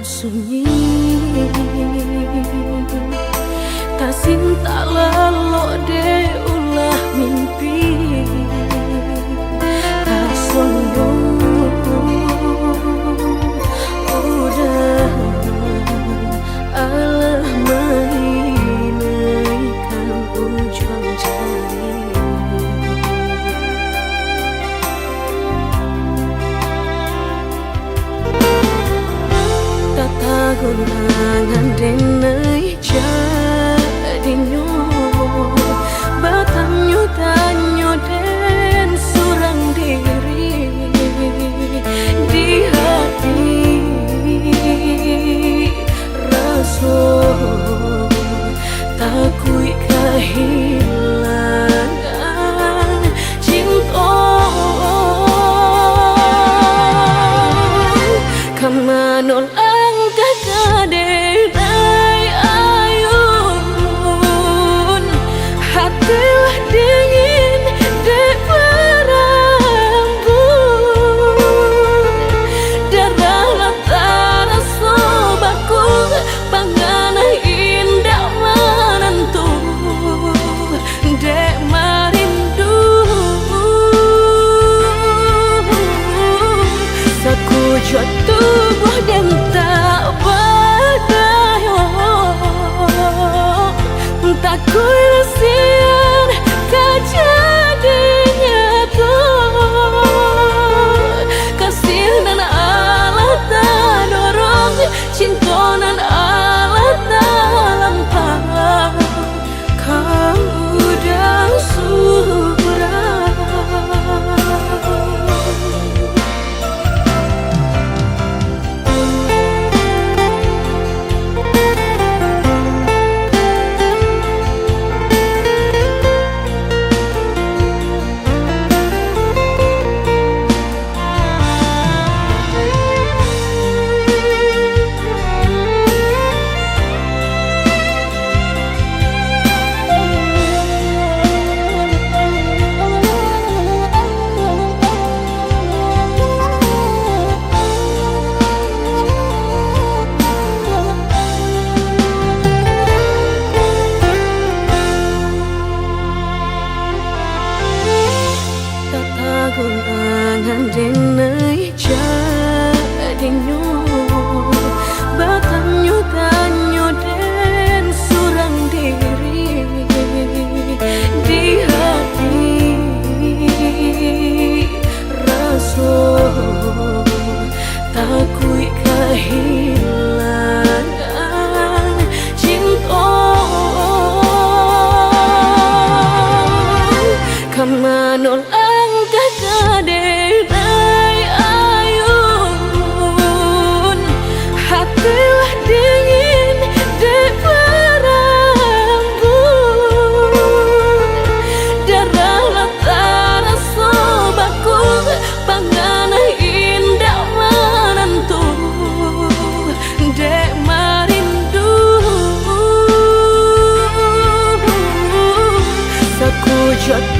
sunyi, tak cinta lelo de ulah mimpi, tak sombong udah alah mainkan ujung jari. Gunangan denai jadinya batanyo tanyo den surang diri di hati rasa takui kehilangan cinta kamanol tubuh dan tak berdaya, tak kuilasian kejadinya tuh kasih dan Allah tak dorong cinta dan Allah tak lampau kamu dan surah. Gunangan denai jadinya batanyo tanyo den surang diri di hati rasa takui kehilangan cinta kamanol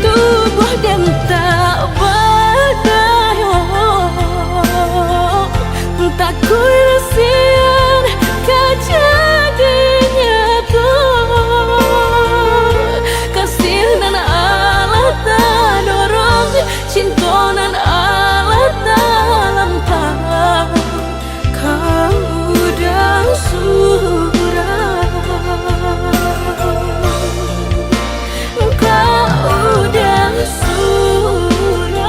tubuh dan tak berdaya, tak kuilasian kejadinya tuh kasih dan Allah tak dorong cinta dan Allah tak lampau kamu dan surah. Surah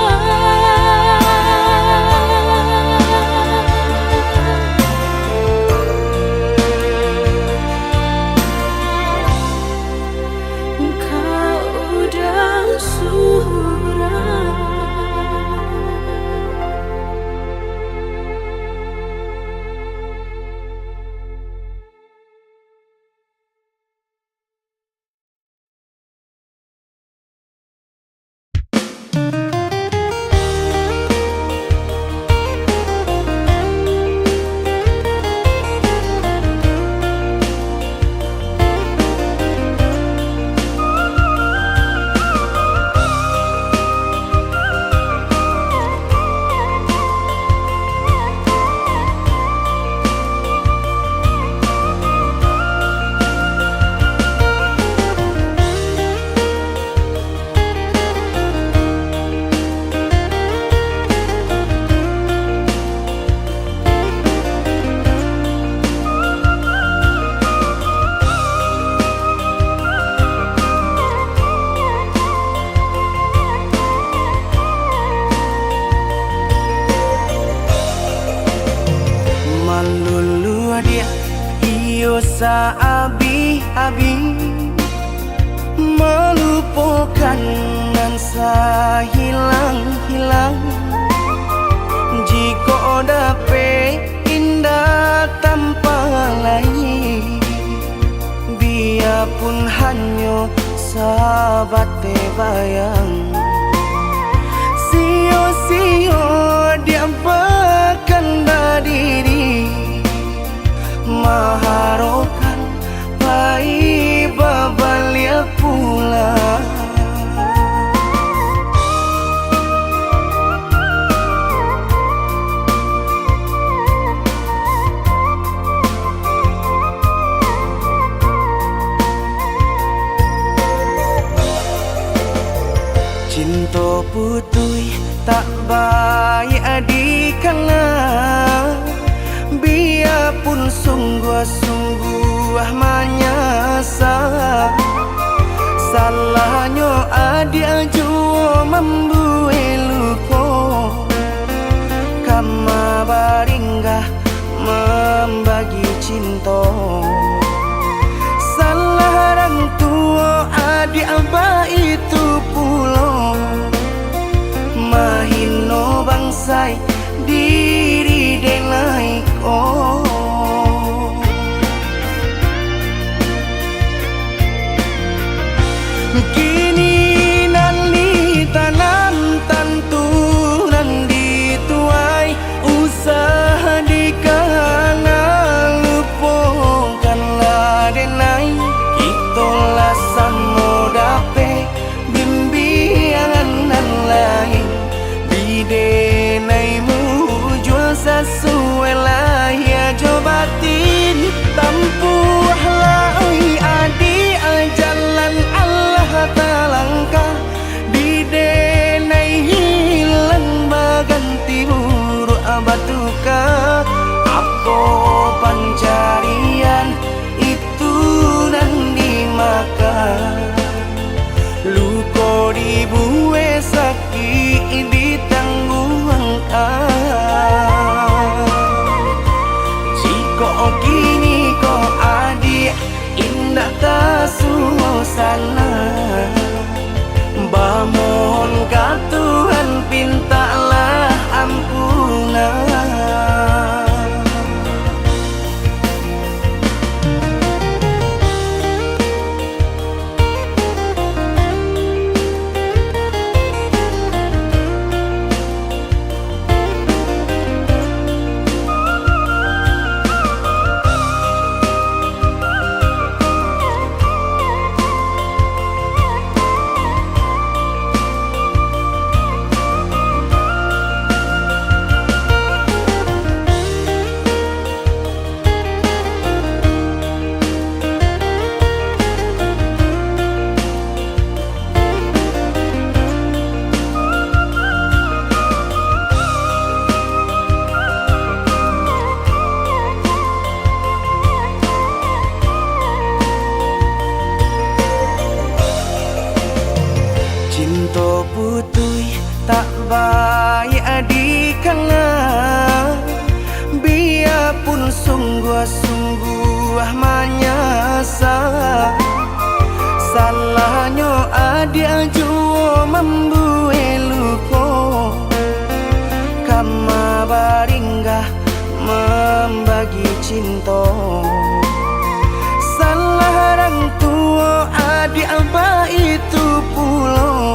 Malulu dia iyo sa abi-abi melupakan nan sa hilang-hilang. Jika dapat indah tanpa lain, biarpun hanya sahabat bayang. Sio-sio dia berkanda diri, mengharapkan baik balik pula. Cinta putui tak baik adikana, biarpun sungguh-sungguh menyasa. Salahnya adik jua membuat luka, kama baringgah membagi cinta. Salah orang tua adik abah itu pulau, mahino bangsai diri denai ko. Kini nali tanam tantu nan dituai, usaha dikana lupakanlah denai. Itolah samo dape bimbingan nan lain, bidenaimu jual sesuai lah ya jobatin. Tampuhlah oi adi jalan Allah talangkah, bidenai hilang baganti buruk abatuka. Apa pencarian itu dan dimakan, luka dibuat sakit ditangguhkan. Jika kini kau adik indah tak suasana, bamohon ka Tuhan pintalah ampunan. Cinta putui tak baik adikana, biarpun sungguh-sungguh menyasa. Salahnya adik jua membuat luka, kama baringgah membagi cinta. Salah orang tua adik abah itu pulau,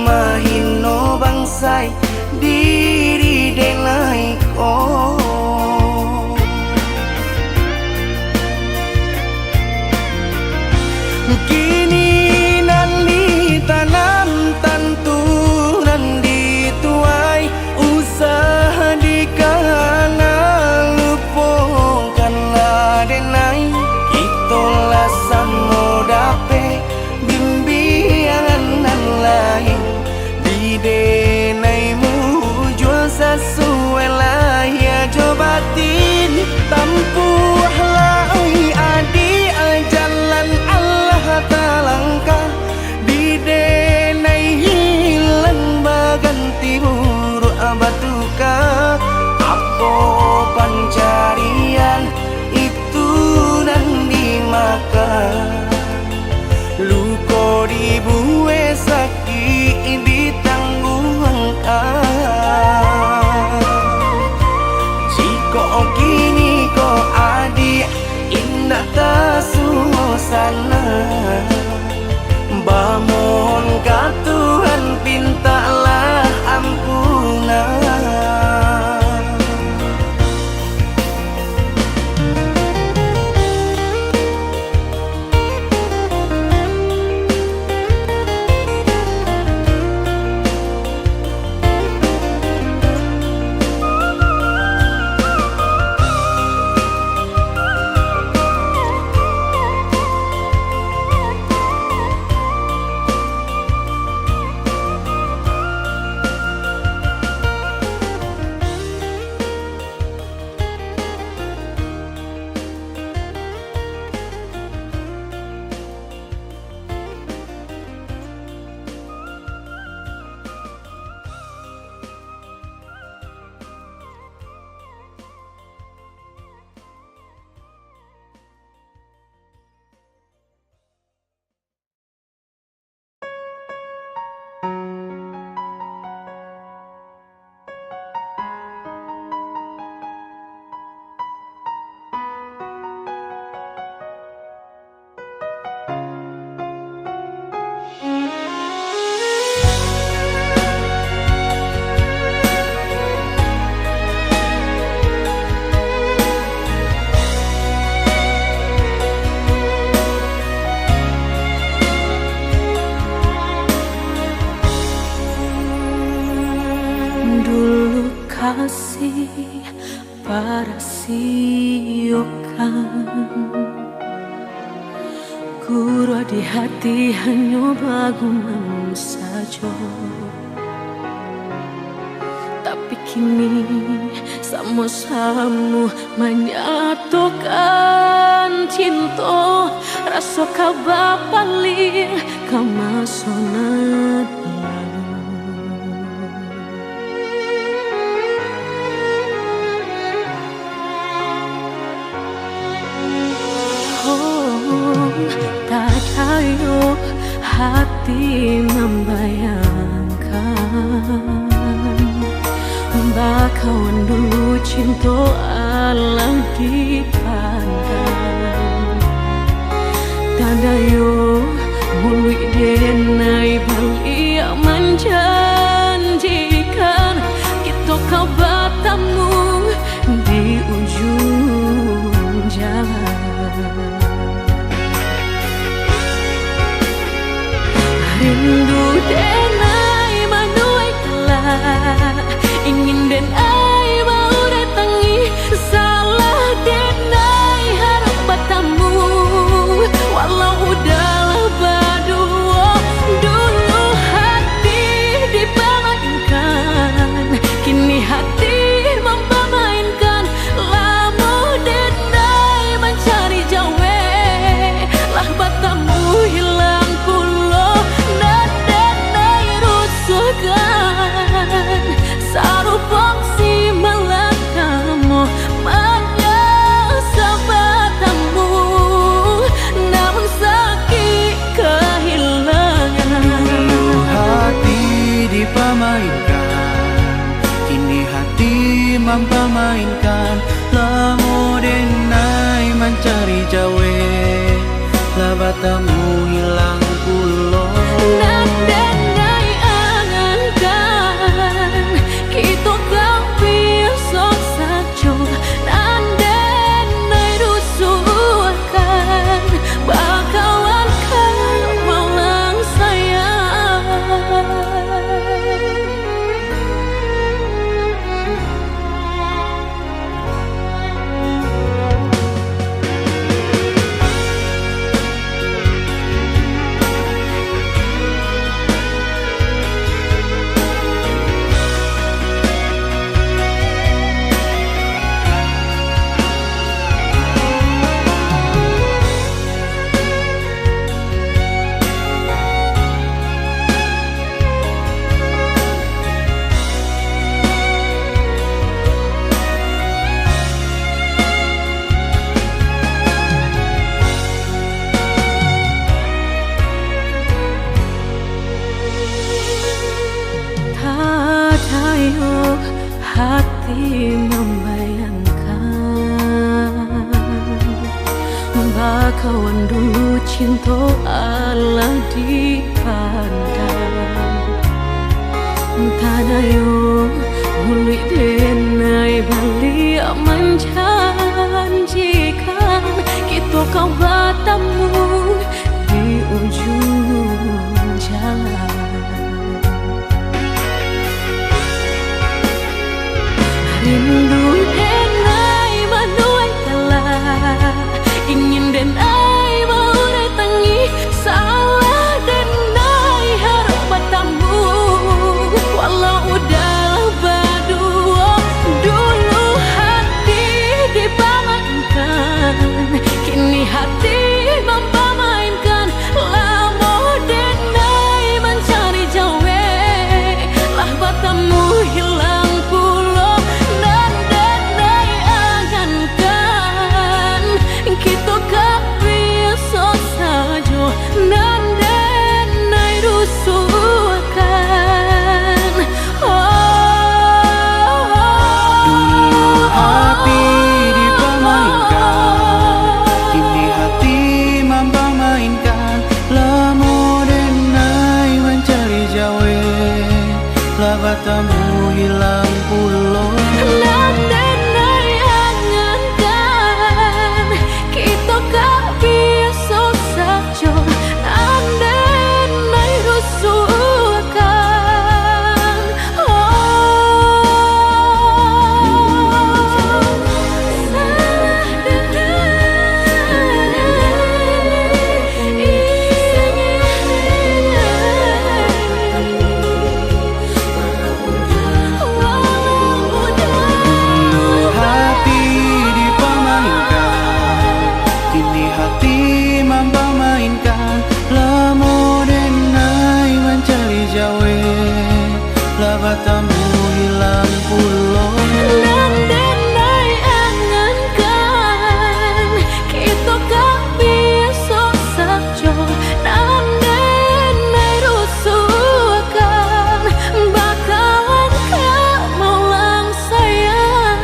mahino bangsai diri denai ko. Kini nali tanam tantu nan dituai, usaha dikana lupakanlah denai. Itolah samo dape bimbingan nan lain, bidenaimu jual sesuai lah ya jobatin. Tampuhlah oi adi jalan Allah talangkah, bidenai hilang baganti buruk abatuka. Apa kini ko adik indah suasana. Bamun ka Tuhan pintalah ampunan. Kasih para siokan guru di hati hanya bagumam saja. Tapi kini sama-sama menyatukan cinta. Rasa kabar paling kamasonat tayo hati membayangkan bakawan dulu cinta alam dipandang. Tadayo mului denai balik menjanjikan kita kau bertemu di ujung jalan. Rindu denai manuai telah ingin denai mau datangi salah denai harap bertemu walau udahlah berdua. Dulu hati dipermainkan kini hati mempermainkan. Lamu denai mencari jawe lah bertemu hilang pulau. Sarupang si malakamu menyesabatamu namun sakit kehilangan. Dulu hati dipermainkan kini hati mempermainkan. Lamu denai mencari jawe lah batamu hilang pulau. Kita kau besok saja nandenai rusuhkan bakawan kan malang sayang. kawan dulu cinta Allah dipandang Tadayo Uli denai bali menjanjikan Kita kau bertemu di ujung jalan Rindu denai manuai telah Ingin denai maurai tangi Salah denai harap bertemu Walau udah berdua Dulu hati dipamankan Kini hati mempamainkan Lama denai mencari jawe Lah bertemu hilang pulau Dan denai agankan Kita gak biasa saja Dan denai rusuhkan Dulu hati dipermainkan Kini hati mempamainkan Lamo denai mencari jawe Lah bertemu hilang pulau Dan denai angankan Kita gak biasa saja Dan denai rusuhkan Hati dipermainkan Kini hati mempamainkan Lamo denai mencari jawe Lah bertemu hilang pulau Dan denai angankan Kita gak biasa saja Dan denai rusuhkan Bakalan gak maulang sayang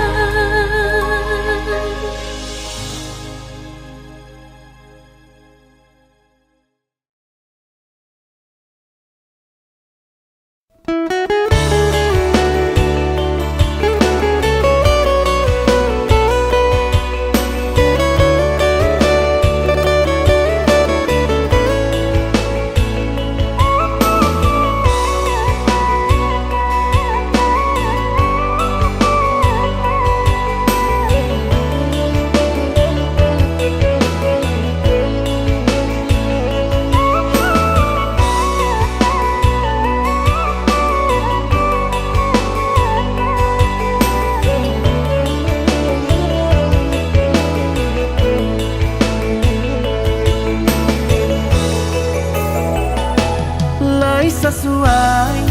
Lai sesuai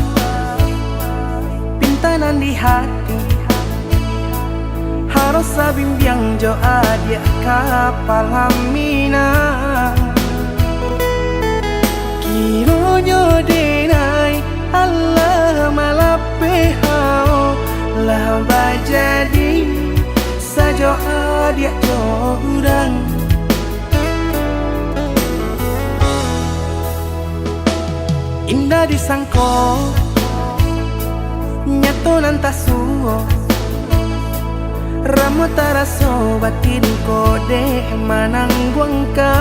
pintanan di hati Harus sabimbiang jo adia kapalamina Kiro jo denai Allah malapehau Lah bajadi sajo adia jo udang Indah disangko nyato nantasuo Ramo taraso batin kode manangguangka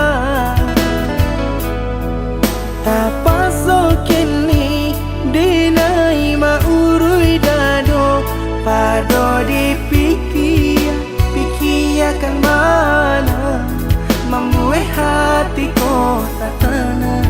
Tapaso kini dinai maurui dado Pado dipikiakan mana Membuat hatiku tak tenang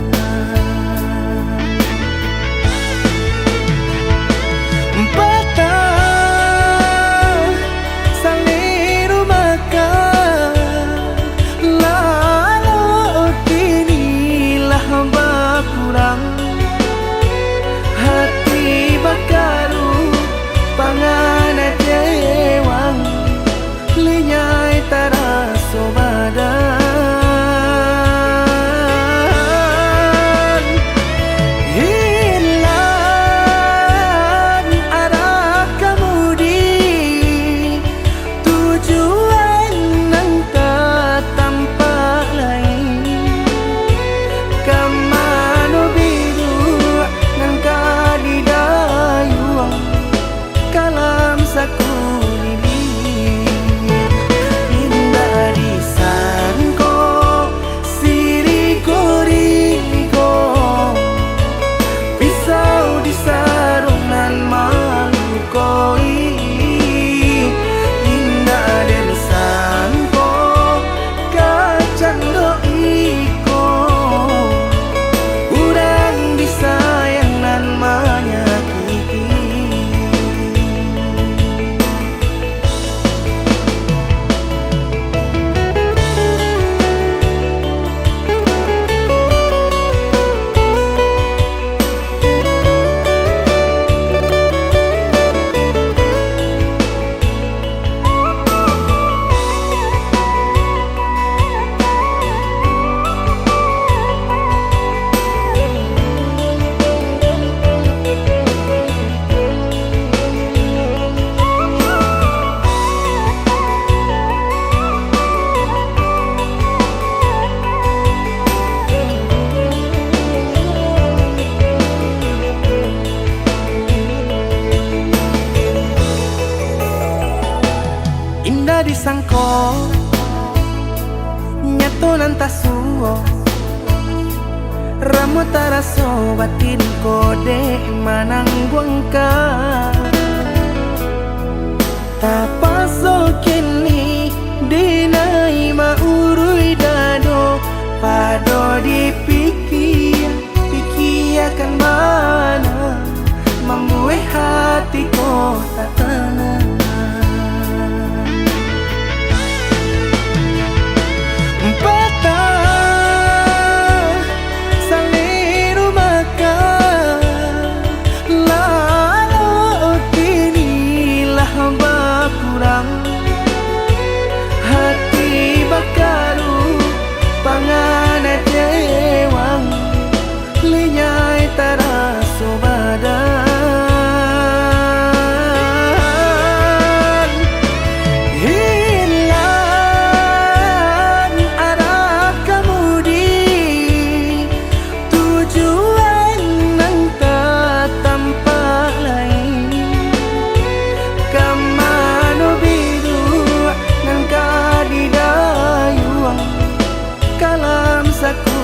sangko nyato nantas suo ramo taraso batin kode manang guangka tapasol kini dinai maurui dado pado dipikir akan mana membuat hatiku tak tenang. Patah saliru makan lalu kinilah berkurang hati bakaru pangana dewang linyai taraso badan hilang arah kemudi tujuan nang tak tampak lain kamano biru nang kadidayuang kalam saku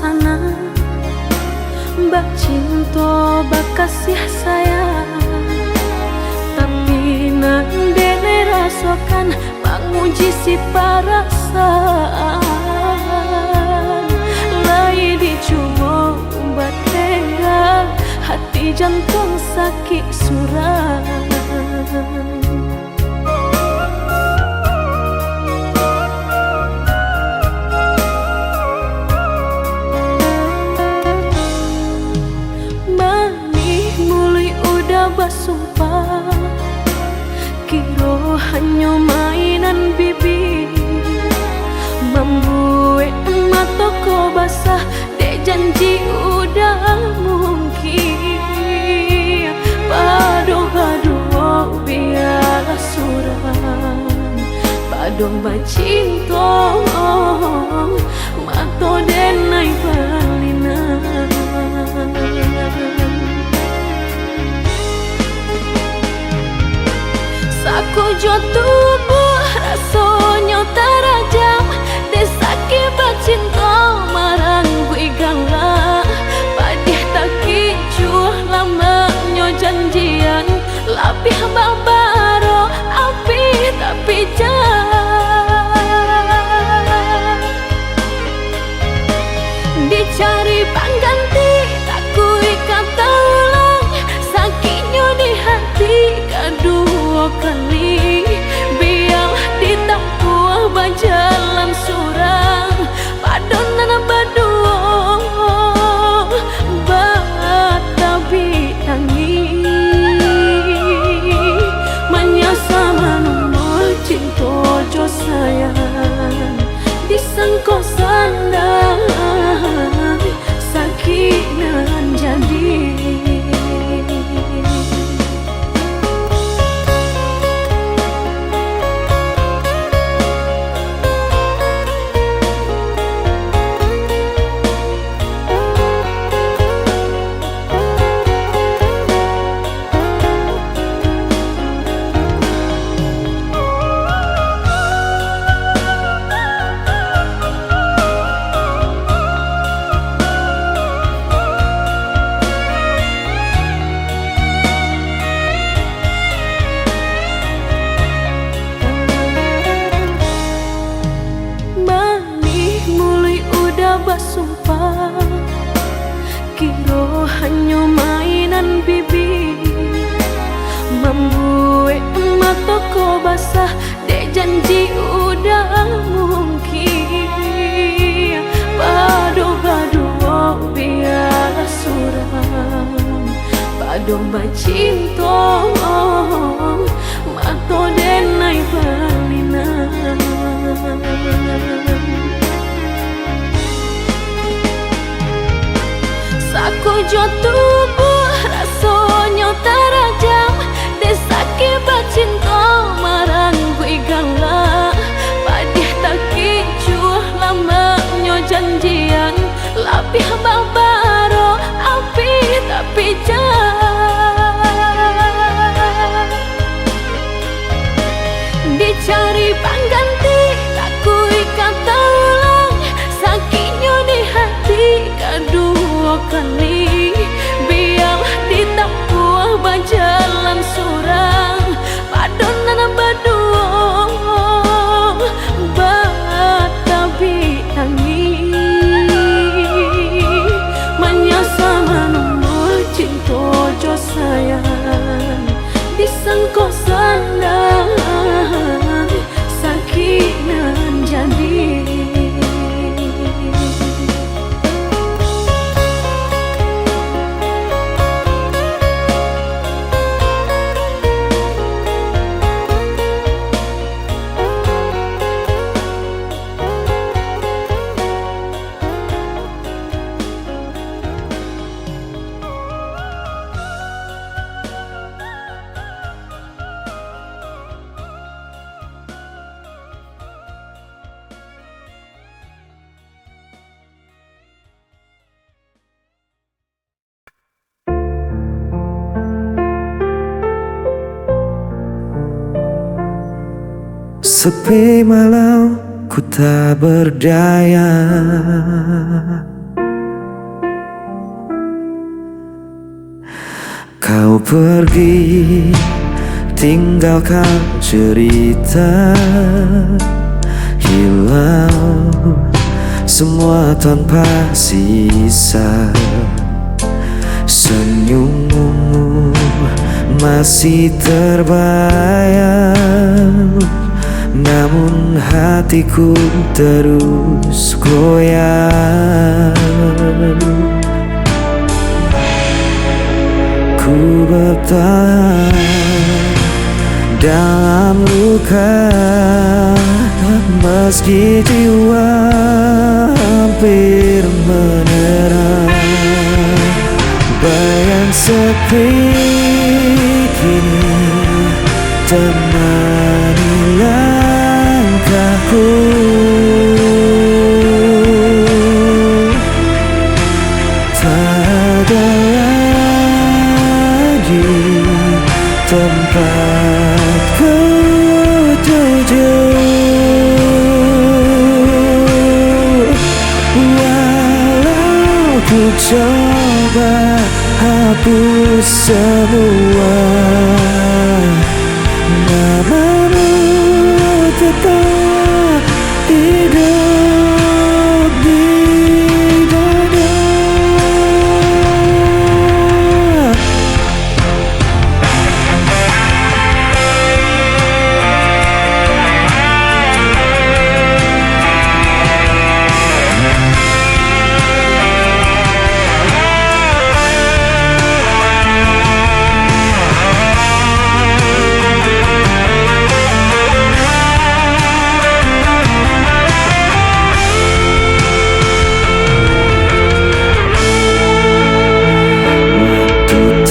sana bak cinta bak kasih sayang tapi nandene rasakan menguji si perasaan lai dicoba umbat tega hati jantung sakit suram. Basumpah kiro hanya mainan bibi membuat mataku basah dek janji udah mungkin padu-padu biar suram padu bacinta mato denai balinan aku jo tubuh rasanya terajam desaki bacinta marang gue galak padih tak kicuh lamanya janjian lapih babaro api tapi jangan dicari pengganti tak kui kata ulang sakitnya di hati kedua kali biar ditempuh berjalan surang padonan berdua kau basah, dek janji udah mungkin. Badu-badu oh biarlah suram, badu bacinto mato denai balina. Saku jo tubuh rasanya terajam, desaki bacinto marang gue galak. Padih tak kicuh lamanya janjian, lapih babaro api tapi jangan dicari pengganti, tak kui kata ulang sakitnya di hati kedua kali. Biarlah ditapuh berjalan surang, padonan berdua batabi tangi. Menyasa menunggu cinta jo sayang, disangko sandang sakinan jadi. Sepi malam ku tak berdaya, kau pergi tinggalkan cerita, hilang semua tanpa sisa. Senyummu masih terbayang, namun hatiku terus goyang. Ku bertahan dalam luka, meski jiwa hampir menyerah. Bayang sepi kini temani langkahku, tak ada lagi tempatku tuju. Walau ku coba hapus semua, namamu tetap hidup di dada.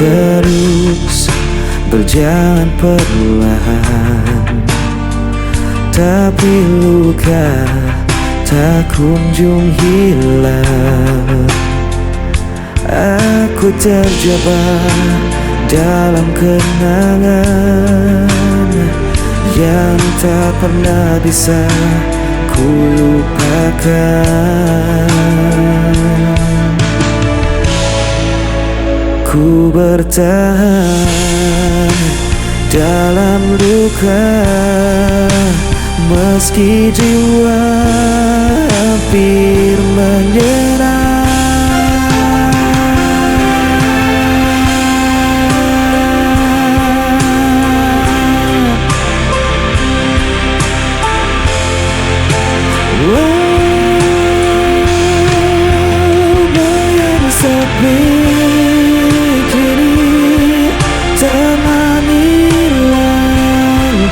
Terus berjalan perlahan, tapi luka tak kunjung hilang. Aku terjebak dalam kenangan yang tak pernah bisa ku lupakan. Ku bertahan dalam luka, meski jiwa hampir menyerah.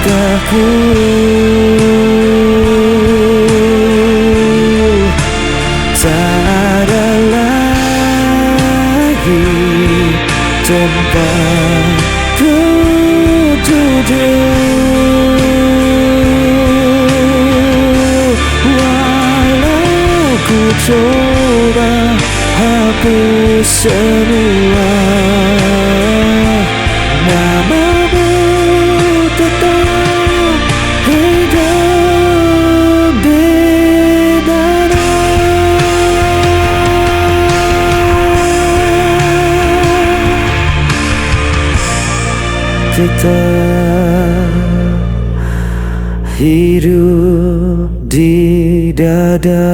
wajahku. Tak ada lagi tempat ku duduk. Walau ku coba hapus semua, namamu tetap hidup di dada. Tetap hidup di dada.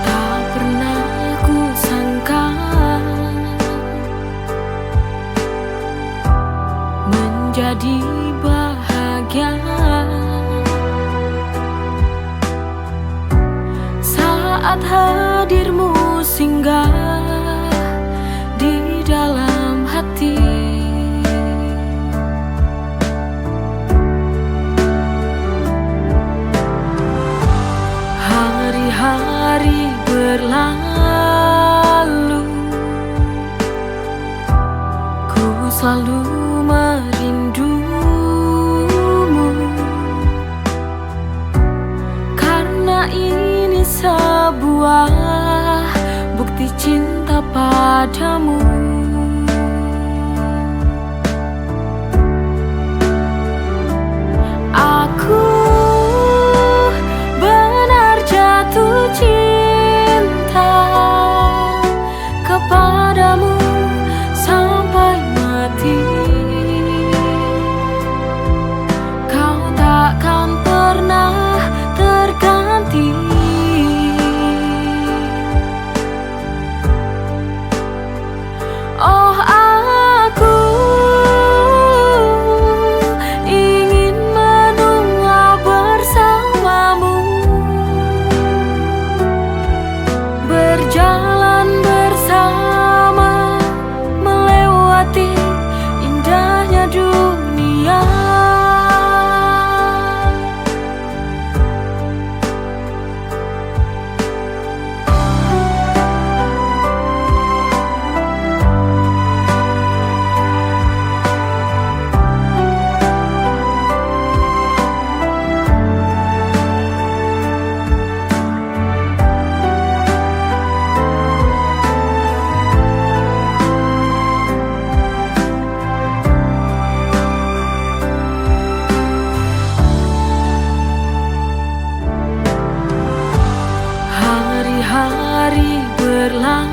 Tak pernah ku sangka menjadi bahagia saat hadirmu singgah di dalam hati. Hari-hari berlalu, ku selalu merindumu, karena ini sebuah bukti cinta padamu. Aku benar jatuh cinta kepadamu sampai mati. Kau takkan pernah terganti. Oh, aku ingin menua bersamamu, berjalan bersama, melewati indahnya dunia. Hari-hari berlalu,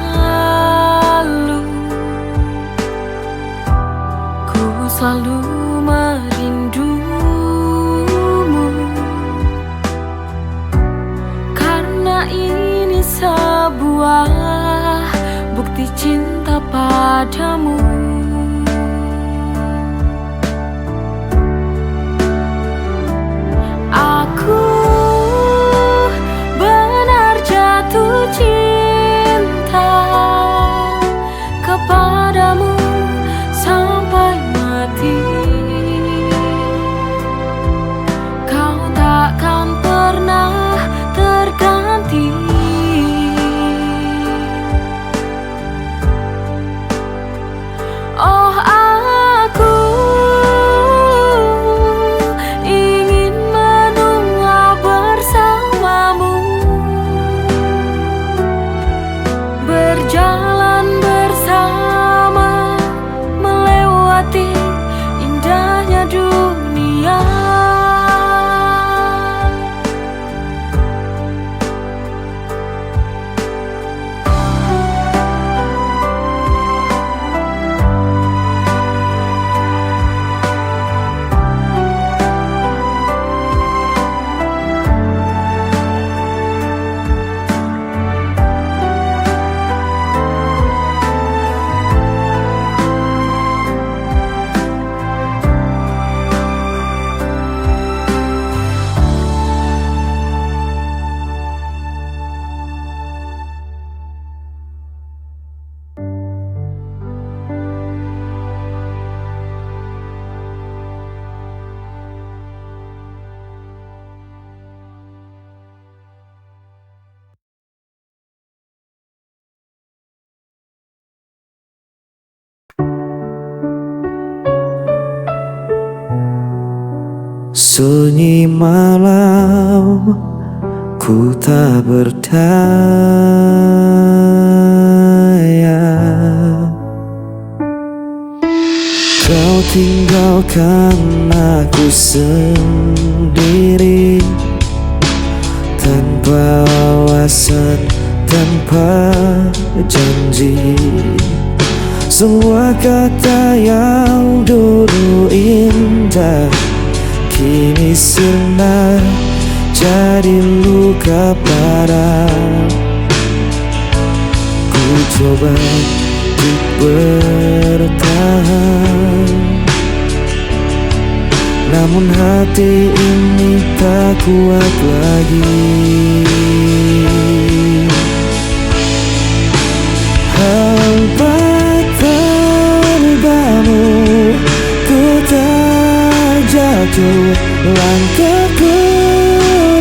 ku selalu merindumu, karena ini sebuah bukti cinta padamu. Aku benar jatuh cinta kepadamu sampai mati. Kau takkan pernah terganti. Sunyi malam, ku tak berdaya. Kau tinggalkan aku sendiri, tanpa alasan, tanpa janji. Semua kata yang dulu indah kini sirna jadi luka parah. Ku coba untuk bertahan, namun hati ini tak kuat lagi. Hampa tanpamu ku tak jatuh, langkahku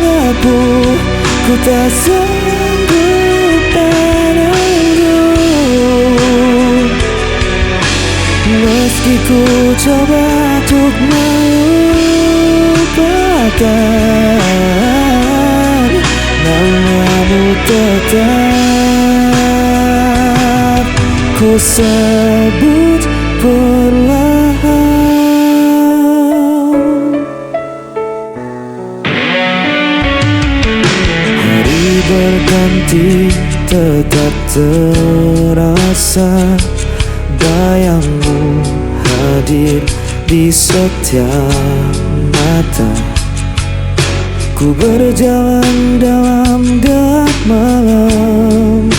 rapuh, ku tak sanggup menunggu. Meski ku coba untuk melupakan, namamu tetap ku sebut perlahan. Hari berganti tetap terasa, bayangmu hadir di setiap mata. Ku berjalan dalam gelap malam,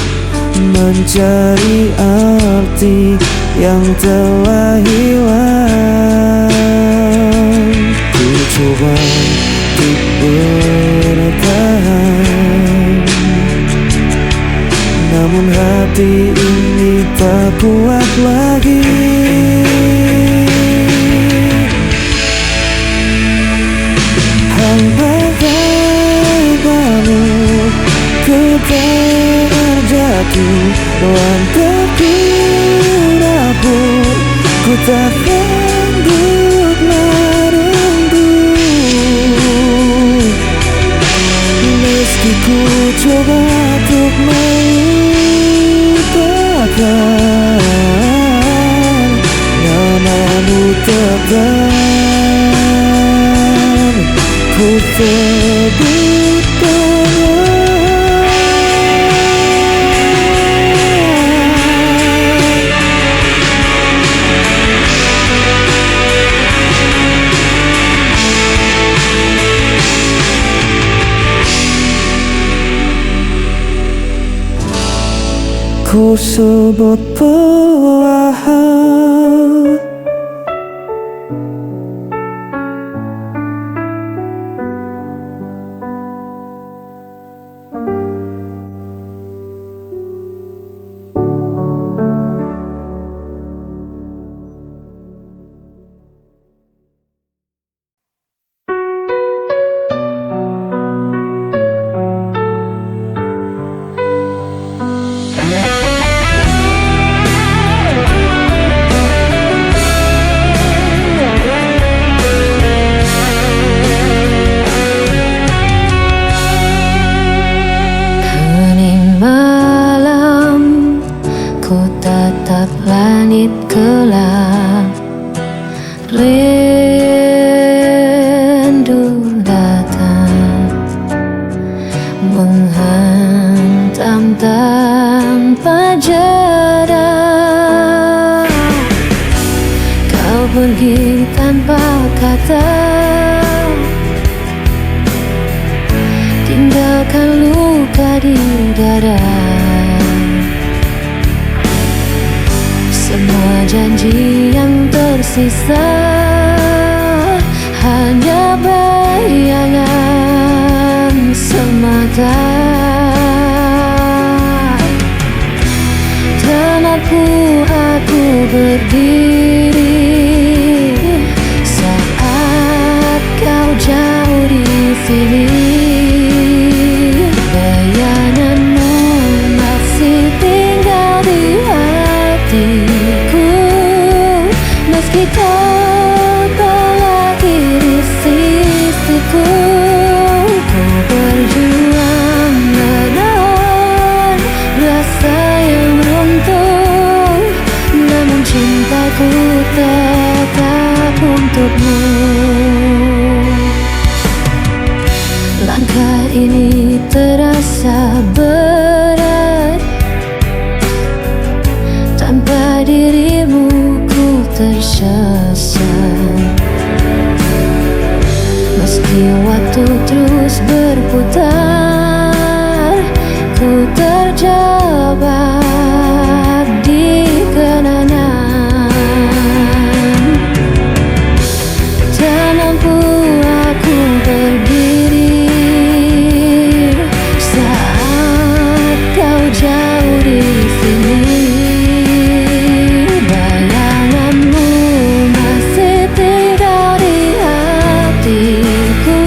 mencari arti yang telah hilang. Ku coba untuk bertahan, namun hati ini tak kuat lagi. Hampa tanpamu ku terjatuh, langkahku rapuh, ku tak sanggup menunggu. Meski ku coba untuk melupakan, namamu tetap ku sebut perlahan. Ku sebut perlahan. Langit gelap, rindu datang menghantam tanpa jeda. Kau pergi tanpa kata, tinggalkan luka di dada. Semua janji yang tersisa hanya bayangan semata. Tempatku aku berdiri saat kau jauh di sini. Bayanganmu masih tinggal di hatiku, meski kau untukmu. Langkah ini terasa berat, tanpa dirimu ku tersesat. Meski waktu terus berputar, ku terjebak di kenangan. Tak mampu aku berdiri saat kau jauh di sini. Bayanganmu masih tinggal di hatiku,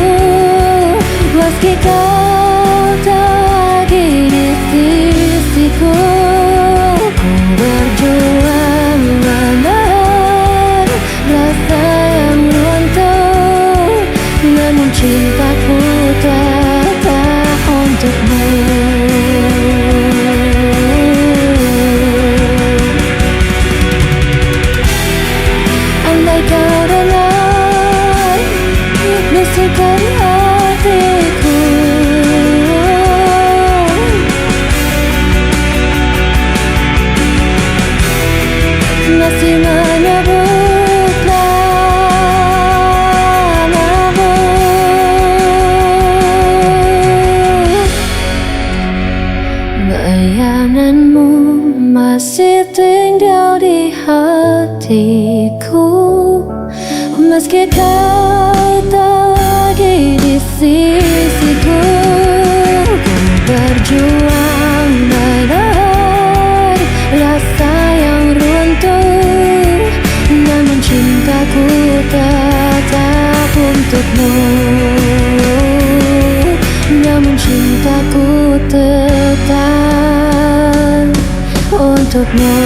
meski kau tak lagi di sisiku. Ku berjuang menahan rasa yang runtuh, namun cintaku tetap untukmu. Andai kau dengar bisikan hatiku, masih menyebut namamu. Bayanganmu masih tinggal di hatiku, meski kau tak lagi di sisiku. Ku berjuang menahan rasa yang runtuh, namun cintaku tetap untukmu. Namun cintaku tetap untukmu.